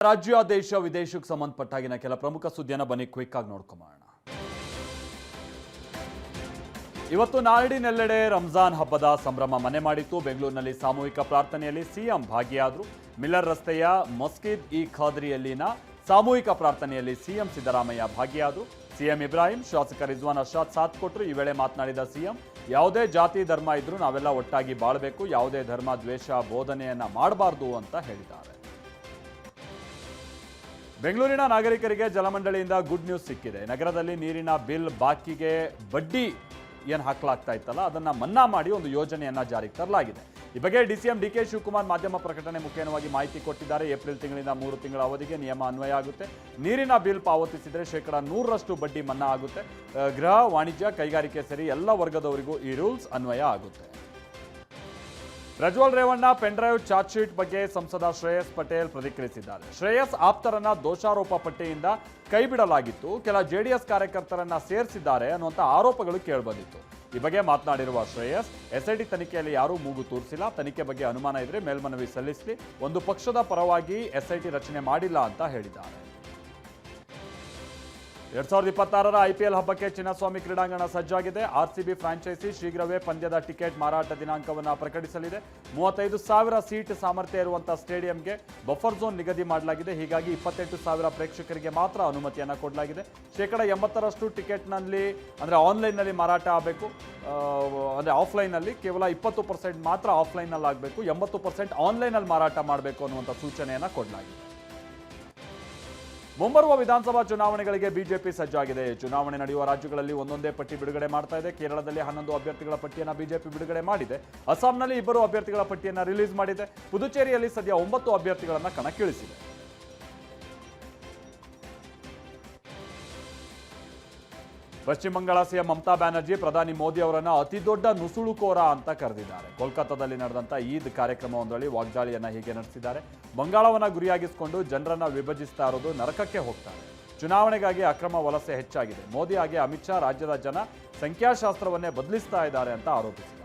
ರಾಜ್ಯ ದೇಶ ವಿದೇಶಕ್ಕೆ ಸಂಬಂಧಪಟ್ಟಾಗಿನ ಕೆಲ ಪ್ರಮುಖ ಸುದ್ದಿಯನ್ನು ಬನ್ನಿ ಕ್ವಿಕ್ ಆಗಿ ನೋಡ್ಕೊಂಬೋಣ. ಇವತ್ತು ನಾಡಿನೆಲ್ಲೆಡೆ ರಂಜಾನ್ ಹಬ್ಬದ ಸಂಭ್ರಮ ಮನೆ ಮಾಡಿತ್ತು. ಬೆಂಗಳೂರಿನಲ್ಲಿ ಸಾಮೂಹಿಕ ಪ್ರಾರ್ಥನೆಯಲ್ಲಿ ಸಿಎಂ ಭಾಗಿಯಾದರು. ಮಿಲ್ಲರ್ ರಸ್ತೆಯ ಮಸ್ಜಿದ್ ಇ ಖಾದ್ರಿಯಲ್ಲಿನ ಸಾಮೂಹಿಕ ಪ್ರಾರ್ಥನೆಯಲ್ಲಿ ಸಿಎಂ ಸಿದ್ದರಾಮಯ್ಯ ಭಾಗಿಯಾದರು. ಸಿಎಂ ಇಬ್ರಾಹಿಂ, ಶಾಸಕ ರಿಜ್ವಾನ್ ಅರ್ಷಾದ್ ಸಾಥ್ ಕೊಟ್ಟರು. ಈ ವೇಳೆ ಮಾತನಾಡಿದ ಸಿಎಂ, ಯಾವುದೇ ಜಾತಿ ಧರ್ಮ ಇದ್ರೂ ನಾವೆಲ್ಲ ಒಟ್ಟಾಗಿ ಬಾಳಬೇಕು, ಯಾವುದೇ ಧರ್ಮ ದ್ವೇಷ ಬೋಧನೆಯನ್ನ ಮಾಡಬಾರ್ದು ಅಂತ ಹೇಳಿದ್ದಾರೆ. ಬೆಂಗಳೂರಿನ ನಾಗರಿಕರಿಗೆ ಜಲಮಂಡಳಿಯಿಂದ ಗುಡ್ ನ್ಯೂಸ್ ಸಿಕ್ಕಿದೆ. ನಗರದಲ್ಲಿ ನೀರಿನ ಬಿಲ್ ಬಾಕಿಗೆ ಬಡ್ಡಿ ಏನು ಹಾಕಲಾಗ್ತಾ ಇತ್ತಲ್ಲ, ಅದನ್ನು ಮನ್ನಾ ಮಾಡಿ ಒಂದು ಯೋಜನೆಯನ್ನು ಜಾರಿಗೆ ತರಲಾಗಿದೆ. ಈ ಬಗ್ಗೆ ಡಿಸಿಎಂ ಡಿಕೆ ಶಿವಕುಮಾರ್ ಮಾಧ್ಯಮ ಪ್ರಕಟಣೆ ಮುಖೇನವಾಗಿ ಮಾಹಿತಿ ಕೊಟ್ಟಿದ್ದಾರೆ. ಏಪ್ರಿಲ್ ತಿಂಗಳಿಂದ 3 ತಿಂಗಳ ಅವಧಿಗೆ ನಿಯಮ ಅನ್ವಯ ಆಗುತ್ತೆ. ನೀರಿನ ಬಿಲ್ ಪಾವತಿಸಿದರೆ ಶೇಕಡ 100% ಬಡ್ಡಿ ಮನ್ನಾ ಆಗುತ್ತೆ. ಗೃಹ, ವಾಣಿಜ್ಯ, ಕೈಗಾರಿಕೆ ಸೇರಿ ಎಲ್ಲ ವರ್ಗದವರಿಗೂ ಈ ರೂಲ್ಸ್ ಅನ್ವಯ ಆಗುತ್ತೆ. Prajwal Revanna pen drive charge sheet ಬಗ್ಗೆ ಸಂಸದ ಶ್ರೇಯಸ್ ಪಟೇಲ್ ಪ್ರತಿಕ್ರಿಯಿಸಿದ್ದಾರೆ. ಶ್ರೇಯಸ್ ಆಪ್ತರನ್ನ ದೋಷಾರೋಪ ಪಟ್ಟಿಯಿಂದ ಕೈಬಿಡಲಾಗಿತ್ತು, ಕೆಲ ಜೆಡಿಎಸ್ ಕಾರ್ಯಕರ್ತರನ್ನ ಸೇರಿಸಿದ್ದಾರೆ ಅನ್ನುವಂಥ ಆರೋಪಗಳು ಕೇಳಿಬಂದಿತ್ತು. ಈ ಬಗ್ಗೆ ಮಾತನಾಡಿರುವ ಶ್ರೇಯಸ್, ಎಸ್ಐಟಿ ತನಿಖೆಯಲ್ಲಿ ಯಾರೂ ಮೂಗು ತೂರಿಸಿಲ್ಲ. ತನಿಖೆ ಬಗ್ಗೆ ಅನುಮಾನ ಇದ್ರೆ ಮೇಲ್ಮನವಿ ಸಲ್ಲಿಸಲಿ, ಒಂದು ಪಕ್ಷದ ಪರವಾಗಿ ಎಸ್ಐಟಿ ರಚನೆ ಮಾಡಿಲ್ಲ ಅಂತ ಹೇಳಿದ್ದಾರೆ. 2026ರ ಐಪಿಎಲ್ ಹಬ್ಬಕ್ಕೆ ಚಿನ್ನಸ್ವಾಮಿ ಕ್ರೀಡಾಂಗಣ ಸಜ್ಜಾಗಿದೆ. ಆರ್ಸಿಬಿ ಫ್ರಾಂಚೈಸಿ ಶೀಘ್ರವೇ ಪಂದ್ಯದ ಟಿಕೆಟ್ ಮಾರಾಟ ದಿನಾಂಕವನ್ನು ಪ್ರಕಟಿಸಲಿದೆ. 35,000 ಸೀಟ್ ಸಾಮರ್ಥ್ಯ ಇರುವಂತಹ ಸ್ಟೇಡಿಯಂಗೆ ಬಫರ್ ಝೋನ್ ನಿಗದಿ ಮಾಡಲಾಗಿದೆ. ಹೀಗಾಗಿ 28,000 ಪ್ರೇಕ್ಷಕರಿಗೆ ಮಾತ್ರ ಅನುಮತಿಯನ್ನು ಕೊಡಲಾಗಿದೆ. ಶೇಕಡ 80% ಟಿಕೆಟ್ನಲ್ಲಿ ಅಂದರೆ ಆನ್ಲೈನ್ನಲ್ಲಿ ಮಾರಾಟ ಆಗಬೇಕು. ಅಂದರೆ ಆಫ್ಲೈನಲ್ಲಿ ಕೇವಲ 20% ಮಾತ್ರ ಆಫ್ಲೈನ್ನಲ್ಲಿ ಆಗಬೇಕು, 80% ಆನ್ಲೈನಲ್ಲಿ ಮಾರಾಟ ಮಾಡಬೇಕು ಅನ್ನುವಂಥ ಸೂಚನೆಯನ್ನು ಕೊಡಲಾಗಿದೆ. ಮುಂಬರುವ ವಿಧಾನಸಭಾ ಚುನಾವಣೆಗಳಿಗೆ ಬಿಜೆಪಿ ಸಜ್ಜಾಗಿದೆ. ಚುನಾವಣೆ ನಡೆಯುವ ರಾಜ್ಯಗಳಲ್ಲಿ ಒಂದೊಂದೇ ಪಟ್ಟಿ ಬಿಡುಗಡೆ ಮಾಡ್ತಾ ಇದೆ. ಕೇರಳದಲ್ಲಿ 11 ಅಭ್ಯರ್ಥಿಗಳ ಪಟ್ಟಿಯನ್ನು ಬಿಜೆಪಿ ಬಿಡುಗಡೆ ಮಾಡಿದೆ. ಅಸ್ಸಾಂನಲ್ಲಿ 2 ಅಭ್ಯರ್ಥಿಗಳ ಪಟ್ಟಿಯನ್ನು ರಿಲೀಸ್ ಮಾಡಿದೆ. ಪುದುಚೇರಿಯಲ್ಲಿ ಸದ್ಯ 9 ಅಭ್ಯರ್ಥಿಗಳನ್ನು ಕಣಕ್ಕಿಳಿಸಿದೆ. ಪಶ್ಚಿಮ ಬಂಗಾಳ ಸಿಎಂ ಮಮತಾ ಬ್ಯಾನರ್ಜಿ ಪ್ರಧಾನಿ ಮೋದಿ ಅವರನ್ನು ಅತಿ ದೊಡ್ಡ ನುಸುಳುಕೋರ ಅಂತ ಕರೆದಿದ್ದಾರೆ. ಕೋಲ್ಕತ್ತಾದಲ್ಲಿ ನಡೆದಂಥ ಈದ್ ಕಾರ್ಯಕ್ರಮವೊಂದರಲ್ಲಿ ವಾಗ್ದಾಳಿಯನ್ನು ಹೀಗೆ ನಡೆಸಿದ್ದಾರೆ. ಬಂಗಾಳವನ್ನು ಗುರಿಯಾಗಿಸಿಕೊಂಡು ಜನರನ್ನು ವಿಭಜಿಸ್ತಾ ಇರೋದು ನರಕಕ್ಕೆ ಹೋಗ್ತಾರೆ. ಚುನಾವಣೆಗಾಗಿ ಅಕ್ರಮ ವಲಸೆ ಹೆಚ್ಚಾಗಿದೆ. ಮೋದಿ ಹಾಗೆ ಅಮಿತ್ ಶಾ ರಾಜ್ಯದ ಜನ ಸಂಖ್ಯಾಶಾಸ್ತ್ರವನ್ನೇ ಬದಲಿಸ್ತಾ ಇದ್ದಾರೆ ಅಂತ ಆರೋಪಿಸಿದ್ದಾರೆ.